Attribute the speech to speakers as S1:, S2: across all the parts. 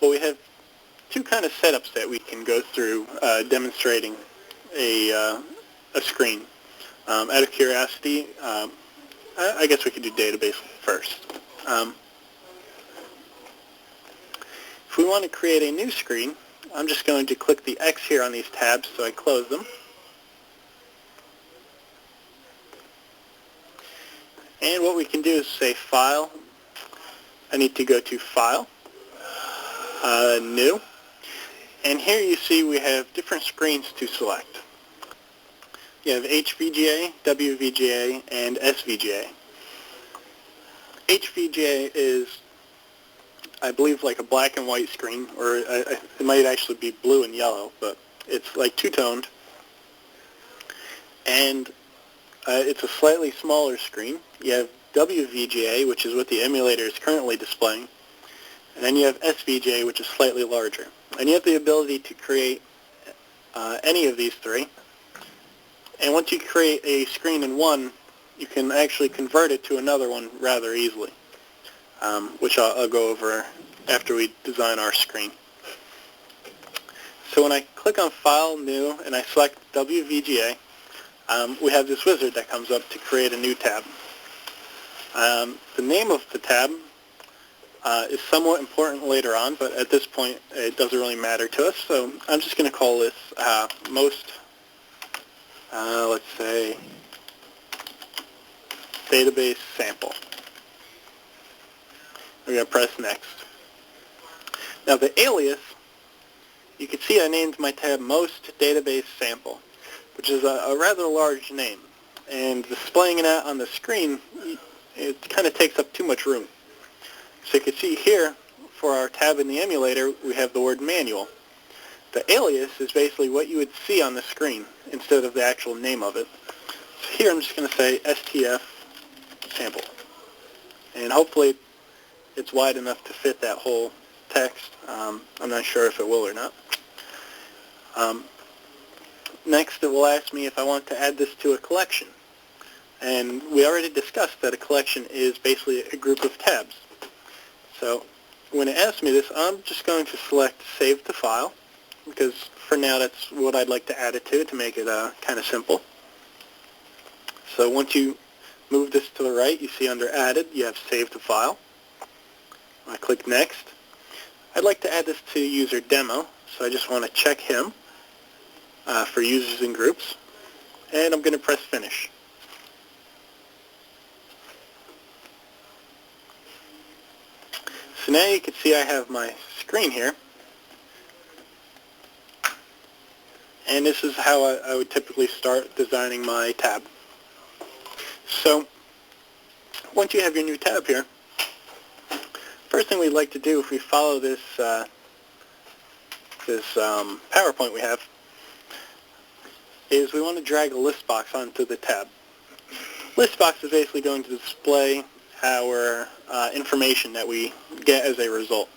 S1: Well, we have two kind of setups that we can go through demonstrating a screen. Out of curiosity, I guess we could do database first. If we want to create a new screen, I'm just going to click the X here on these tabs so I close them. And what we can do is say File. I need to go to File, New. And here you see we have different screens to select. You have HVGA, WVGA, and SVGA. HVGA is, I believe, like a black and white screen, or it might actually be blue and yellow, but it's like two-toned. And it's a slightly smaller screen. You have WVGA, which is what the emulator is currently displaying. And then you have SVGA, which is slightly larger. And you have the ability to create any of these three. And once you create a screen in one, you can actually convert it to another one rather easily, which I'll go over after we design our screen. So when I click on File, New, and I select WVGA, we have this wizard that comes up to create a new tab. The name of the tab is somewhat important later on, but at this point it doesn't really matter to us, so I'm just going to call this let's say, database sample. We're going to press next. Now the alias, you can see I named my tab Most Database Sample, which is a rather large name, and displaying it out on the screen, it kind of takes up too much room. So you can see here, for our tab in the emulator, we have the word manual. The alias is basically what you would see on the screen instead of the actual name of it. So here I'm just going to say STF sample. And hopefully it's wide enough to fit that whole text. I'm not sure if it will or not. Next it will ask me if I want to add this to a collection. And we already discussed that a collection is basically a group of tabs. So when it asks me this, I'm just going to select Save to File, because for now that's what I'd like to add it to make it kind of simple. So once you move this to the right, you see under Added, you have Save to File. I click Next. I'd like to add this to user demo, so I just want to check him for users and groups, and I'm going to press Finish. So now you can see I have my screen here. And this is how I would typically start designing my tab. So once you have your new tab here, first thing we'd like to do if we follow this PowerPoint we have is we want to drag a list box onto the tab. List box is basically going to display our information that we get as a result.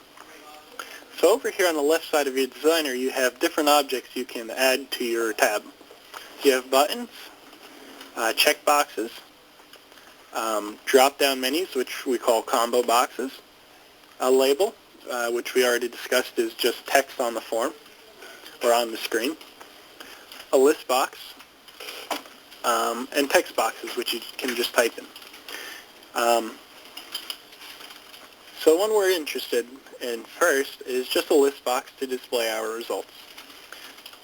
S1: So over here on the left side of your designer, you have different objects you can add to your tab. You have buttons, checkboxes, drop-down menus, which we call combo boxes, a label, which we already discussed is just text on the form or on the screen, a list box, and text boxes, which you can just type in. So one we're interested in first is just a list box to display our results.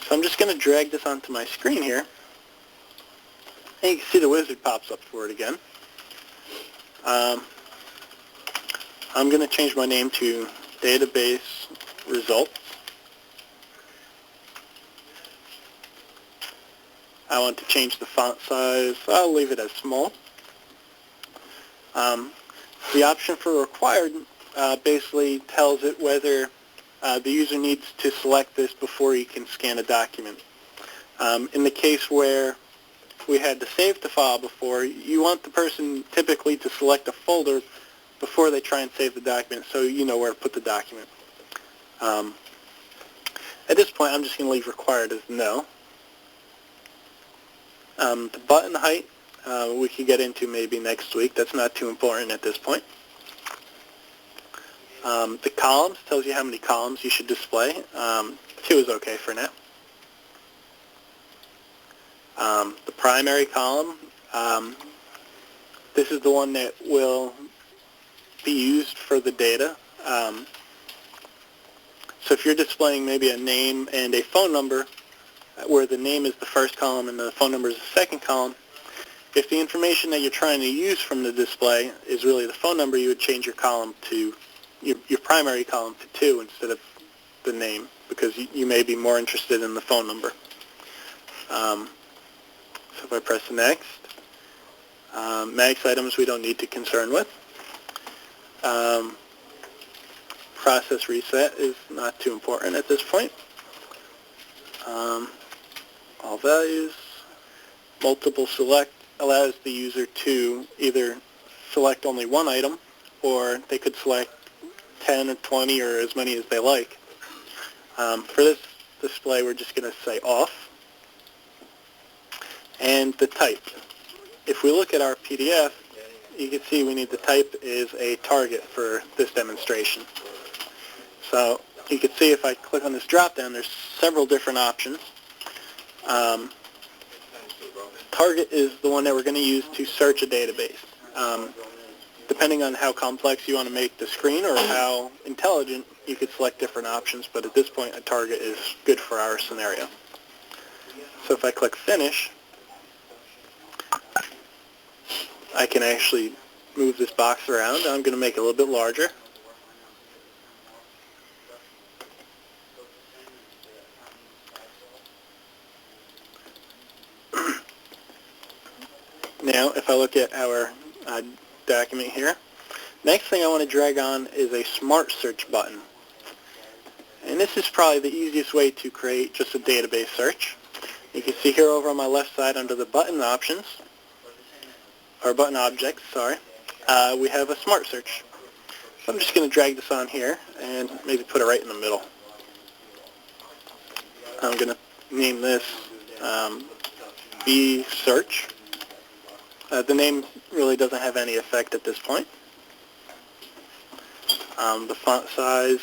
S1: So I'm just going to drag this onto my screen here, and you can see the wizard pops up for it again. I'm going to change my name to Database Results. I want to change the font size. I'll leave it as small. The option for required basically tells it whether the user needs to select this before you can scan a document. In the case where we had to save the file before, you want the person typically to select a folder before they try and save the document so you know where to put the document. At this point, I'm just going to leave required as no. The button height we could get into maybe next week. That's not too important at this point. The columns tells you how many columns you should display. 2 is okay for now. The primary column, this is the one that will be used for the data. So if you're displaying maybe a name and a phone number, where the name is the first column and the phone number is the second column, if the information that you're trying to use from the display is really the phone number, you would change your column to, your primary column to 2 instead of the name, because you may be more interested in the phone number. So if I press next, max items we don't need to concern with. Process reset is not too important at this point. All values. Multiple select allows the user to either select only one item, or they could select 10 or 20 or as many as they like. For this display, we're just going to say off. And the type. If we look at our PDF, you can see we need the type is a target for this demonstration. So you can see if I click on this drop-down, there's several different options. Target is the one that we're going to use to search a database. Depending on how complex you want to make the screen or how intelligent, you could select different options, but at this point a target is good for our scenario. So if I click Finish, I can actually move this box around. I'm going to make it a little bit larger. Now, if I look at our document here, next thing I want to drag on is a Smart Search button. And this is probably the easiest way to create just a database search. You can see here over on my left side under the button options, or button objects, sorry, we have a Smart Search. So I'm just going to drag this on here and maybe put it right in the middle. I'm going to name this B Search. The name really doesn't have any effect at this point. The font size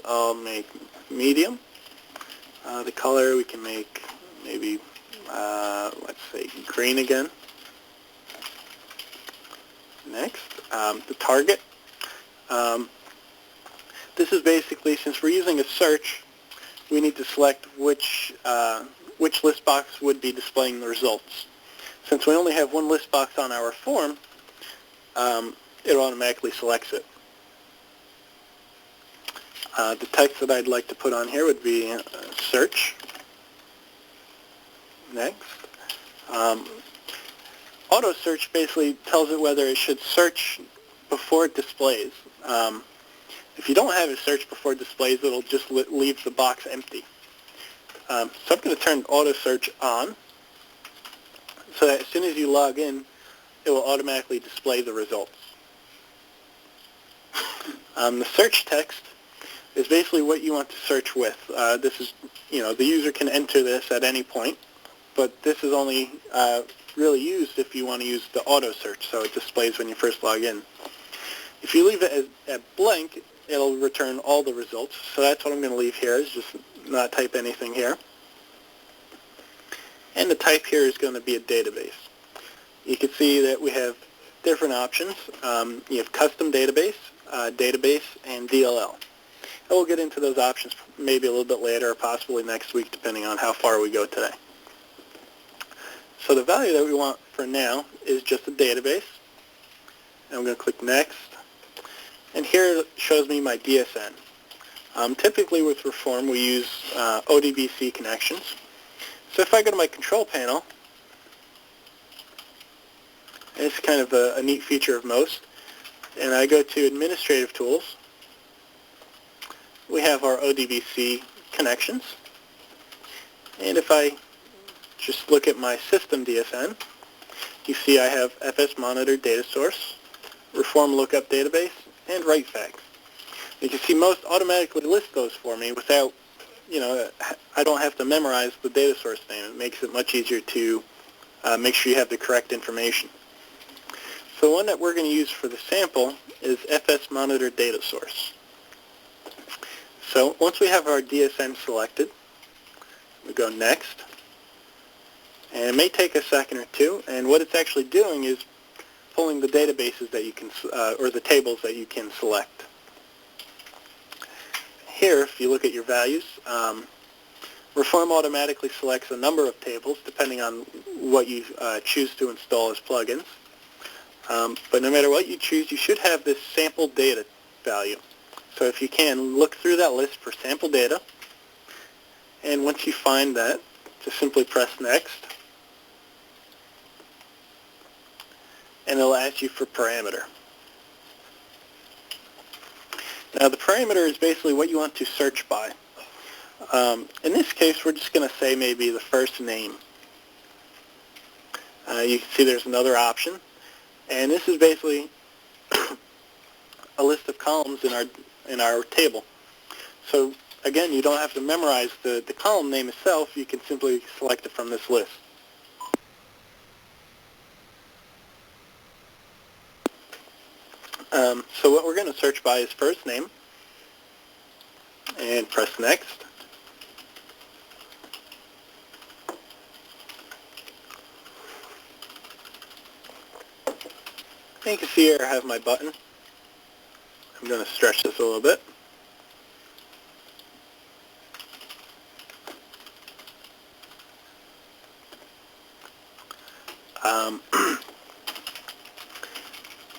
S1: I'll make medium. The color we can make maybe, let's say green again. Next, the target. This is basically, since we're using a search, we need to select which list box would be displaying the results. Since we only have one list box on our form, it automatically selects it. The text that I'd like to put on here would be search. Next. Auto search basically tells it whether it should search before it displays. If you don't have it search before it displays, it'll just leave the box empty. So I'm going to turn auto search on so that as soon as you log in, it will automatically display the results. The search text is basically what you want to search with. This is, the user can enter this at any point, but this is only really used if you want to use the auto search, so it displays when you first log in. If you leave it at blank, it'll return all the results. So that's what I'm going to leave here, is just not type anything here. And the type here is going to be a database. You can see that we have different options. You have custom database, database, and DLL. And we'll get into those options maybe a little bit later or possibly next week, depending on how far we go today. So the value that we want for now is just a database. And I'm going to click Next. And here it shows me my DSN. Typically with Reform we use ODBC connections. So if I go to my control panel, and it's kind of a neat feature of most, and I go to Administrative Tools, we have our ODBC connections. And if I just look at my system DSN, you see I have FS Monitor Data Source, Reform Lookup Database, and WriteFacts. You can see most automatically list those for me without, I don't have to memorize the data source name. It makes it much easier to make sure you have the correct information. So the one that we're going to use for the sample is FS Monitor Data Source. So once we have our DSN selected, we go Next. And it may take a second or two, and what it's actually doing is pulling the databases that you can, or the tables that you can select. Here, if you look at your values, Reform automatically selects a number of tables depending on what you choose to install as plugins. But no matter what you choose, you should have this sample data value. So if you can, look through that list for sample data, and once you find that, just simply press Next, and it'll ask you for parameter. Now the parameter is basically what you want to search by. In this case, we're just going to say maybe the first name. You can see there's another option, and this is basically a list of columns in our table. So again, you don't have to memorize the column name itself. You can simply select it from this list. So what we're going to search by is first name, and press Next. And you can see here I have my button. I'm going to stretch this a little bit.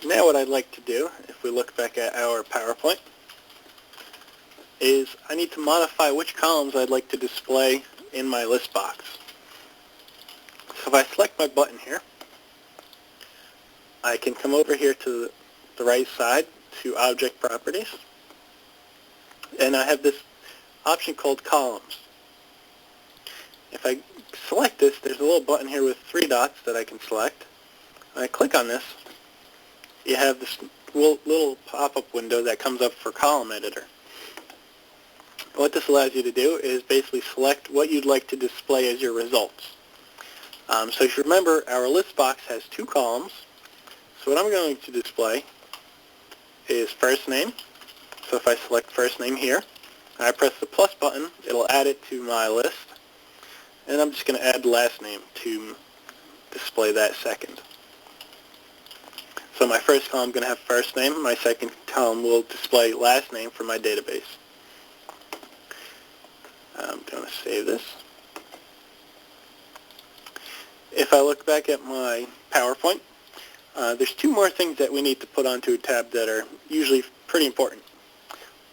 S1: Now what I'd like to do, if we look back at our PowerPoint, is I need to modify which columns I'd like to display in my list box. So if I select my button here, I can come over here to the right side to Object Properties, and I have this option called Columns. If I select this, there's a little button here with 3 dots that I can select. When I click on this, you have this little pop-up window that comes up for Column Editor. What this allows you to do is basically select what you'd like to display as your results. So if you remember, our list box has 2 columns. So what I'm going to display is first name. So if I select first name here, and I press the plus button, it'll add it to my list. And I'm just going to add last name to display that second. So my first column is going to have first name. My second column will display last name for my database. I'm going to save this. If I look back at my PowerPoint, there's 2 more things that we need to put onto a tab that are usually pretty important.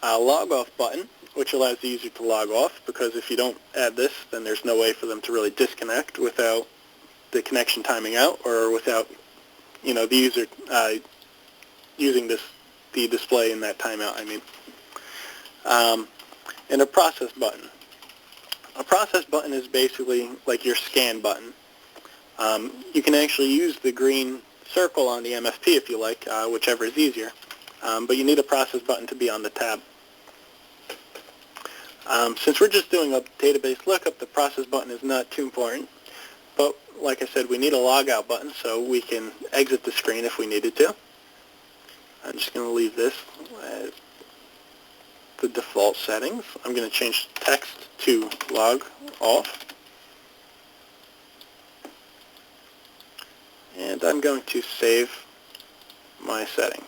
S1: A log off button, which allows the user to log off, because if you don't add this, then there's no way for them to really disconnect without the connection timing out, or without the user using the display in that timeout, I mean. And a process button. A process button is basically like your scan button. You can actually use the green circle on the MFP if you like, whichever is easier. But you need a process button to be on the tab. Since we're just doing a database lookup, the process button is not too important. But like I said, we need a logout button so we can exit the screen if we needed to. I'm just going to leave this as the default settings. I'm going to change text to log off. And I'm going to save my settings.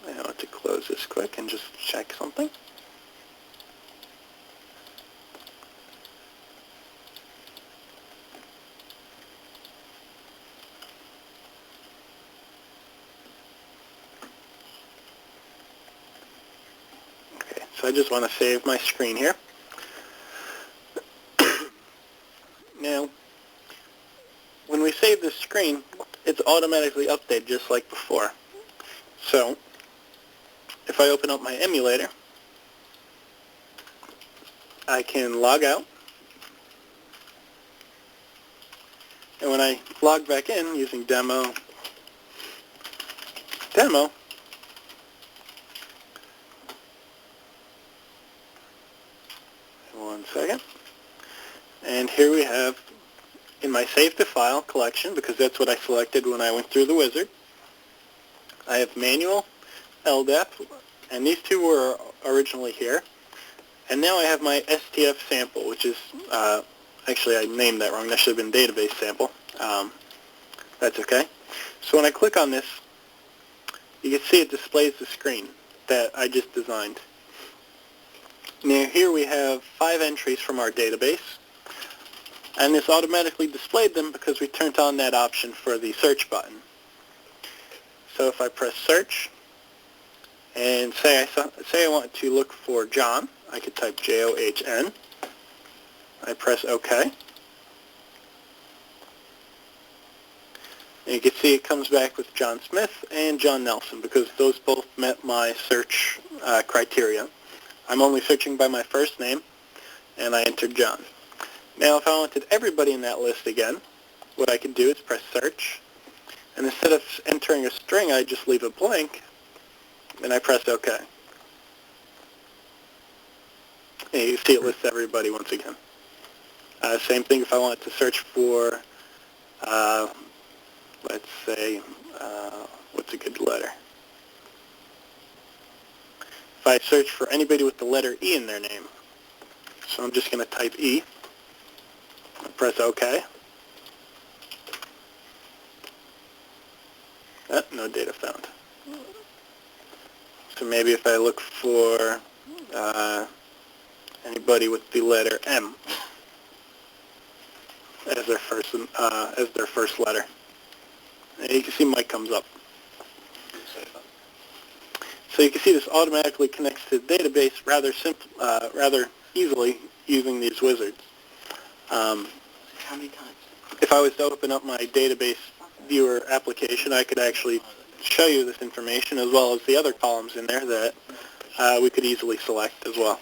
S1: I want to close this quick and just check something. Okay, so I just want to save my screen here. Now, when we save this screen, it's automatically updated just like before. So, if I open up my emulator, I can log out. And when I log back in using demo, one second, and here we have in my Save to File collection, because that's what I selected when I went through the wizard, I have manual, LDAP, and these two were originally here. And now I have my STF sample, which is, actually I named that wrong. That should have been database sample. That's okay. So when I click on this, you can see it displays the screen that I just designed. Now here we have 5 entries from our database, and this automatically displayed them because we turned on that option for the search button. So if I press search and say I want to look for John, I could type John. I press OK. And you can see it comes back with John Smith and John Nelson because those both met my search criteria. I'm only searching by my first name, and I entered John. Now if I wanted everybody in that list again, what I could do is press search, and instead of entering a string, I just leave it blank, and I press OK. And you can see it lists everybody once again. Same thing if I wanted to search for, let's say, what's a good letter? If I search for anybody with the letter E in their name, so I'm just going to type E, press OK. No data found. So maybe if I look for anybody with the letter M as their first letter, and you can see Mike comes up. So you can see this automatically connects to the database rather easily using these wizards.
S2: How many times?
S1: If I was to open up my database viewer application, I could actually show you this information as well as the other columns in there that we could easily select as well.